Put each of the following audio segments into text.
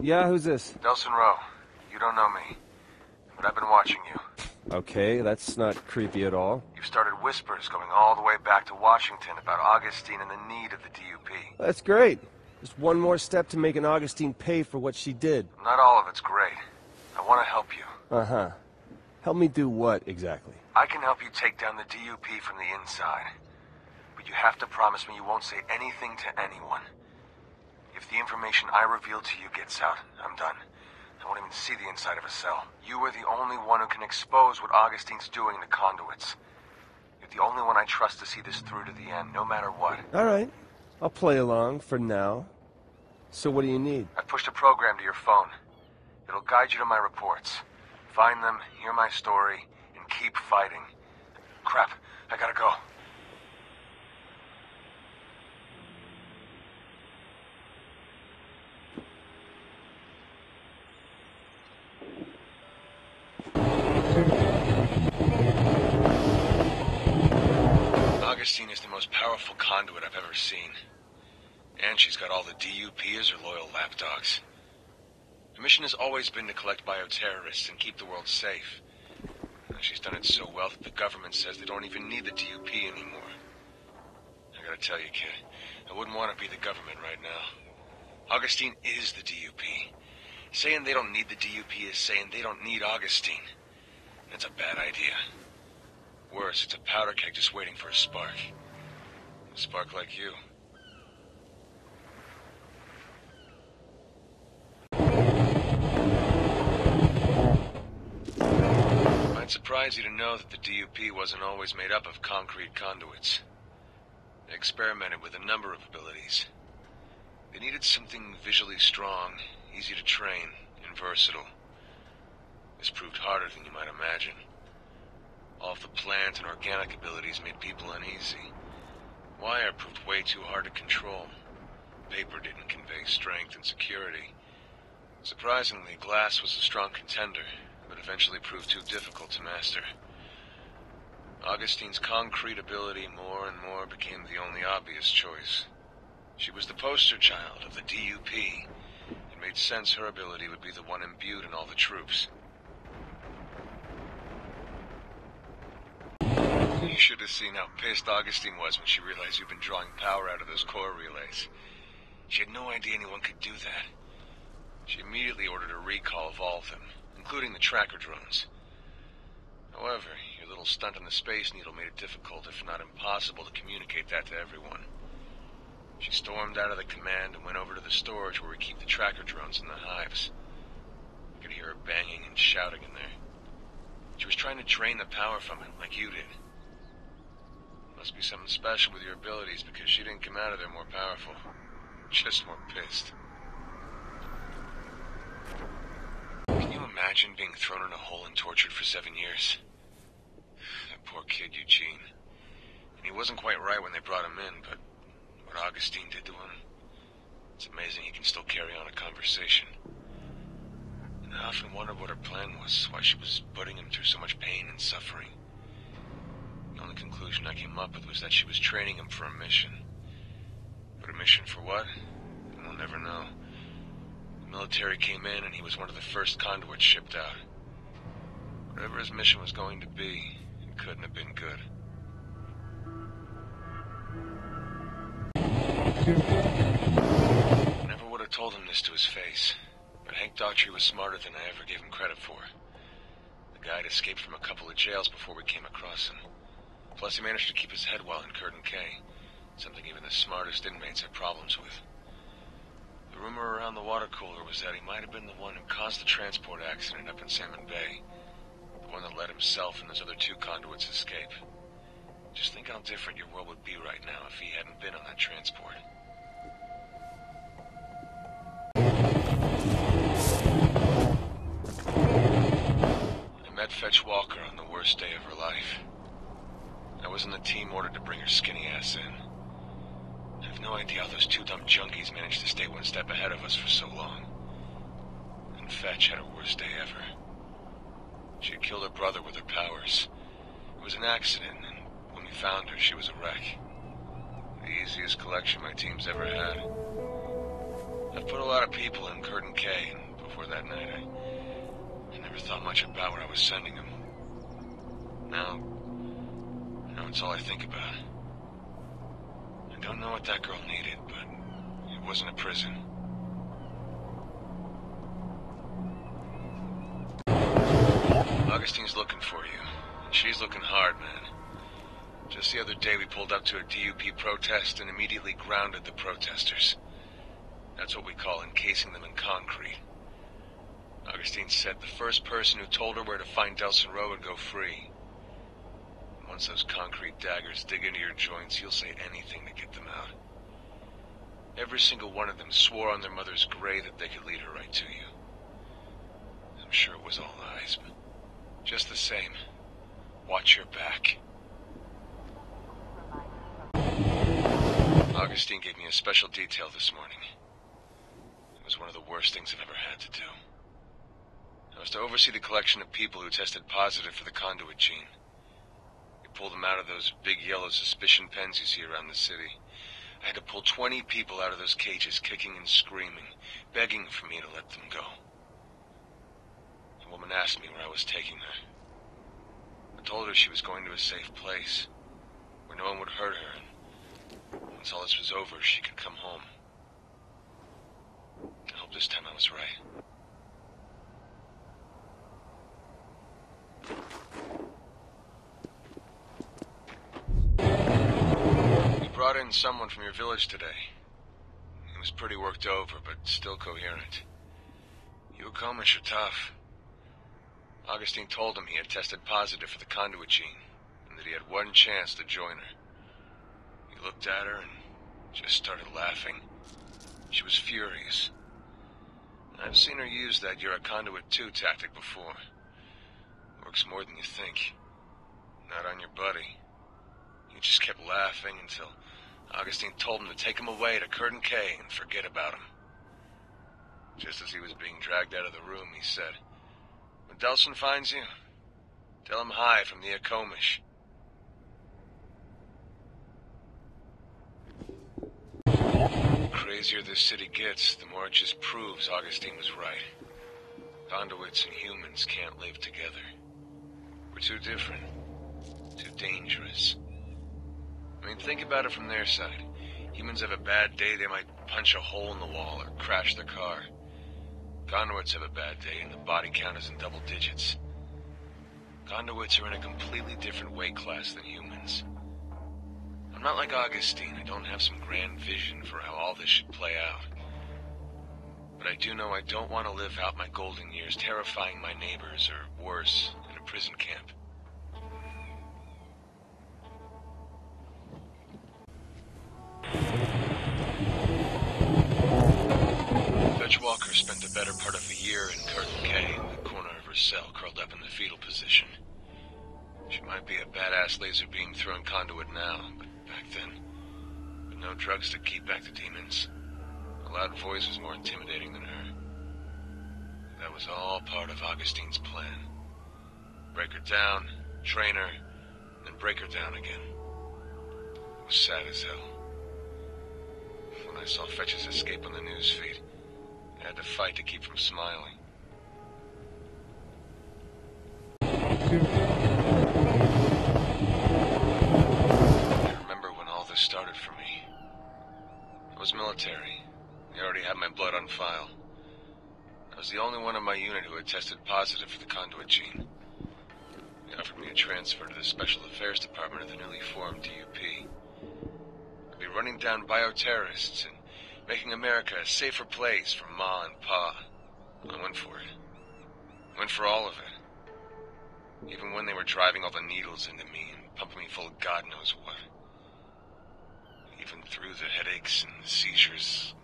Yeah, who's this? Delson Rowe. You don't know me, but I've been watching you. Okay, that's not creepy at all. You've started whispers going all the way back to Washington about Augustine and the need of the DUP. That's great. Just one more step to making Augustine pay for what she did. Not all of it's great. I want to help you. Uh-huh. Help me do what, exactly? I can help you take down the DUP from the inside. But you have to promise me you won't say anything to anyone. If the information I reveal to you gets out, I'm done. I won't even see the inside of a cell. You are the only one who can expose what Augustine's doing to conduits. You're the only one I trust to see this through to the end, no matter what. All right. I'll play along for now. So what do you need? I've pushed a program to your phone. It'll guide you to my reports. Find them, hear my story, and keep fighting. Crap, I gotta go. Augustine is the most powerful conduit I've ever seen. And she's got all the DUP as her loyal lapdogs. Her mission has always been to collect bioterrorists and keep the world safe. And she's done it so well that the government says they don't even need the DUP anymore. I gotta tell you, kid, I wouldn't want to be the government right now. Augustine is the DUP. Saying they don't need the DUP is saying they don't need Augustine. That's a bad idea. Worse, it's a powder keg just waiting for a spark. A spark like you. It might surprise you to know that the DUP wasn't always made up of concrete conduits. They experimented with a number of abilities. They needed something visually strong, easy to train, and versatile. This proved harder than you might imagine. All of the plant and organic abilities made people uneasy. Wire proved way too hard to control. Paper didn't convey strength and security. Surprisingly, glass was a strong contender, but eventually proved too difficult to master. Augustine's concrete ability more and more became the only obvious choice. She was the poster child of the DUP. It made sense her ability would be the one imbued in all the troops. You should have seen how pissed Augustine was when she realized you'd been drawing power out of those core relays. She had no idea anyone could do that. She immediately ordered a recall of all of them, including the tracker drones. However, your little stunt on the Space Needle made it difficult, if not impossible, to communicate that to everyone. She stormed out of the command and went over to the storage where we keep the tracker drones in the hives. I could hear her banging and shouting in there. She was trying to drain the power from it, like you did. Must be something special with your abilities, because she didn't come out of there more powerful. Just more pissed. Can you imagine being thrown in a hole and tortured for 7 years? That poor kid, Eugene. And he wasn't quite right when they brought him in, but what Augustine did to him, it's amazing he can still carry on a conversation. And I often wondered what her plan was, why she was putting him through so much pain and suffering. The only conclusion I came up with was that she was training him for a mission. But a mission for what? We'll never know. The military came in and he was one of the first conduits shipped out. Whatever his mission was going to be, it couldn't have been good. I never would have told him this to his face, but Hank Daughtry was smarter than I ever gave him credit for. The guy had escaped from a couple of jails before we came across him. Plus, he managed to keep his head well in Curtin K, something even the smartest inmates had problems with. The rumor around the water cooler was that he might have been the one who caused the transport accident up in Salmon Bay, the one that let himself and those other 2 conduits escape. Just think how different your world would be right now if he hadn't been on that transport. I met Fetch Walker on the worst day of her life. I was in the team ordered to bring her skinny ass in. I have no idea how those 2 dumb junkies managed to stay one step ahead of us for so long. And Fetch had her worst day ever. She had killed her brother with her powers. It was an accident, and when we found her, she was a wreck. The easiest collection my team's ever had. I've put a lot of people in Curtin K, and before that night, I never thought much about where I was sending them. Now it's all I think about. I don't know what that girl needed, but it wasn't a prison. Augustine's looking for you, and she's looking hard, man. Just the other day we pulled up to a DUP protest and immediately grounded the protesters. That's what we call encasing them in concrete. Augustine said the first person who told her where to find Delson Rowe would go free. And once those concrete daggers dig into your joints, you'll say anything to get them out. Every single one of them swore on their mother's grave that they could lead her right to you. I'm sure it was all lies, but just the same, watch your back. Augustine gave me a special detail this morning. It was one of the worst things I've ever had to do. I was to oversee the collection of people who tested positive for the conduit gene. We pulled them out of those big yellow suspicion pens you see around the city. I had to pull 20 people out of those cages, kicking and screaming, begging for me to let them go. The woman asked me where I was taking her. I told her she was going to a safe place, where no one would hurt her, and once all this was over, she could come home. I hope this time I was right. We brought in someone from your village today. He was pretty worked over, but still coherent. You Akomish are tough. Augustine told him he had tested positive for the conduit gene, and that he had one chance to join her. He looked at her and just started laughing. She was furious. I've seen her use that "you're a conduit too" tactic before. Works more than you think. Not on your buddy. He just kept laughing until Augustine told him to take him away to Curtin K and forget about him. Just as he was being dragged out of the room, he said, "When Delson finds you, tell him hi from the Akomish." The crazier this city gets, the more it just proves Augustine was right. Conduits and humans can't live together. We're too different. Too dangerous. I mean, think about it from their side. Humans have a bad day, they might punch a hole in the wall or crash their car. Conduits have a bad day, and the body count is in double digits. Conduits are in a completely different weight class than humans. I'm not like Augustine. I don't have some grand vision for how all this should play out. But I do know I don't want to live out my golden years terrifying my neighbors, or worse, in a prison camp. Dutch Walker spent the better part of a year in Curtin K in the corner of her cell, curled up in the fetal position. She might be a badass laser beam throwing conduit now, but back then, with no drugs to keep back the demons, a loud voice was more intimidating than her. That was all part of Augustine's plan. Break her down, train her, then break her down again. It was sad as hell. When I saw Fetch's escape on the newsfeed, I had to fight to keep from smiling. I remember when all this started for me. I was military. They already had my blood on file. I was the only one in my unit who had tested positive for the conduit gene. They offered me a transfer to the Special Affairs Department of the newly formed DUP. I'd be running down bioterrorists and making America a safer place for Ma and Pa. I went for it. Went for all of it. Even when they were driving all the needles into me and pumping me full of God knows what. Even through the headaches and the seizures,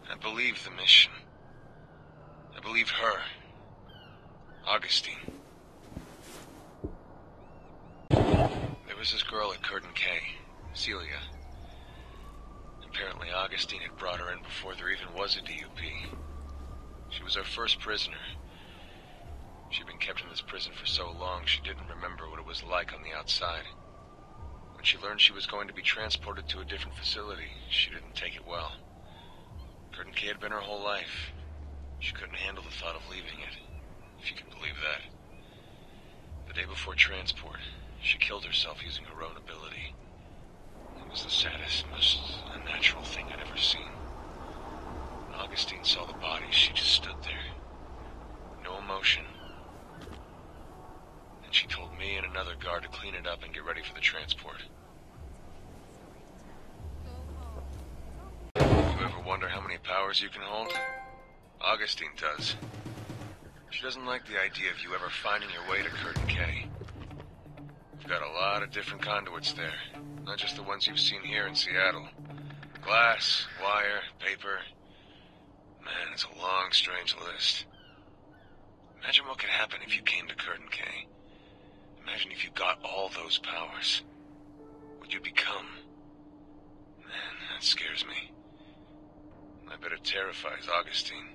I believed the mission. I believed her. Augustine. There was this girl at Curtin K, Celia. Apparently Augustine had brought her in before there even was a DUP. She was our first prisoner. She'd been kept in this prison for so long she didn't remember what it was like on the outside. When she learned she was going to be transported to a different facility, she didn't take it well. Curtin K had been her whole life. She couldn't handle the thought of leaving it, if you can believe that. The day before transport, she killed herself using her own ability. It was the saddest, most unnatural thing I'd ever seen. When Augustine saw the body, she just stood there. No emotion. And she told me and another guard to clean it up and get ready for the transport. You ever wonder how many powers you can hold? Augustine does. She doesn't like the idea of you ever finding your way to Curtin K. We've got a lot of different conduits there, not just the ones you've seen here in Seattle. Glass, wire, paper. Man, it's a long, strange list. Imagine what could happen if you came to Curtin K. Imagine if you got all those powers. What you'd become. Man, that scares me. I bet it terrifies Augustine.